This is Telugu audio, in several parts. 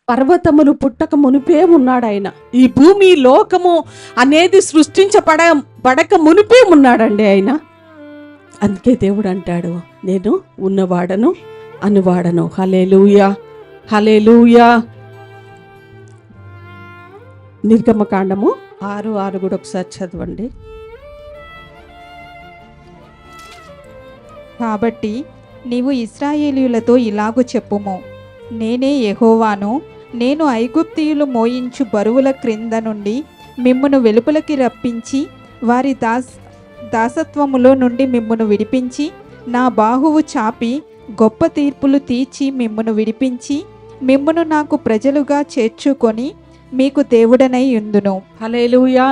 పర్వతములు పుట్టక మునిపే ఉన్నాడు ఆయన. ఈ భూమి లోకము అనేది పడక మునిపే ఉన్నాడండి ఆయన. అందుకే దేవుడు అంటాడు, నేను ఉన్నవాడను అనువాడను. హల్లెలూయా, హల్లెలూయా. నిర్గమకాండము 6:6 కూడా ఒకసారి చదవండి. కాబట్టి నీవు ఇశ్రాయేలీయులతో ఇలాగు చెప్పుము, నేనే యెహోవాను. నేను ఐగుప్తీయులు మోయించు బరువుల క్రింద నుండి మిమ్మును వెలుపలికి రప్పించి వారి దాసత్వములో నుండి మిమ్మును విడిపించి నా బాహువు చాపి గొప్ప తీర్పులు తీర్చి మిమ్మును విడిపించి మిమ్మును నాకు ప్రజలుగా చేర్చుకొని మీకు దేవుడనై యుందును. హల్లెలూయా.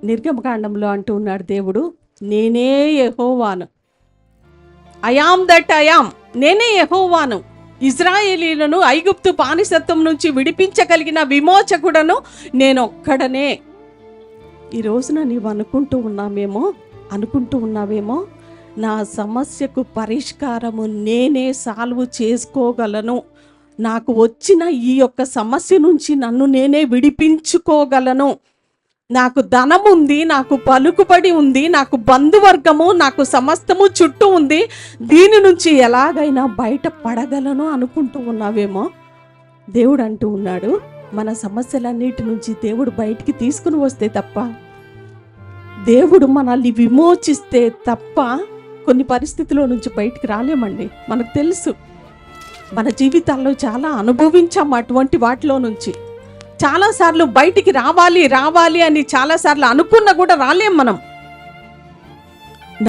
నిర్గమకాండంలో అంటూ ఉన్నాడు దేవుడు, నేనే యెహోవాను. I am that I am. నేనే యెహోవాను. ఇశ్రాయేలీయులను ఐగుప్తు బానిసత్వం నుంచి విడిపించగలిగిన విమోచకుడను నేనొక్కడనే. ఈ రోజున నీవు అనుకుంటూ ఉన్నావేమో నా సమస్యకు పరిష్కారము నేనే సాల్వ్ చేసుకోగలను, నాకు వచ్చిన ఈ యొక్క సమస్య నుంచి నన్ను నేనే విడిపించుకోగలను, నాకు ధనం ఉంది, నాకు పలుకుబడి ఉంది, నాకు బంధువర్గము, నాకు సమస్తము చుట్టూ ఉంది, దీని నుంచి ఎలాగైనా బయట పడగలను అనుకుంటూ ఉన్నావేమో. దేవుడు అంటూ ఉన్నాడు, మన సమస్యలన్నిటి నుంచి దేవుడు బయటికి తీసుకుని వస్తే తప్ప, దేవుడు మనల్ని విమోచిస్తే తప్ప కొన్ని పరిస్థితుల్లో నుంచి బయటికి రాలేమండి. మనకు తెలుసు, మన జీవితాల్లో చాలా అనుభవించాము అటువంటి వాటిలో నుంచి. చాలాసార్లు బయటికి రావాలి అని చాలాసార్లు అనుకున్నా కూడా రాలేం మనం.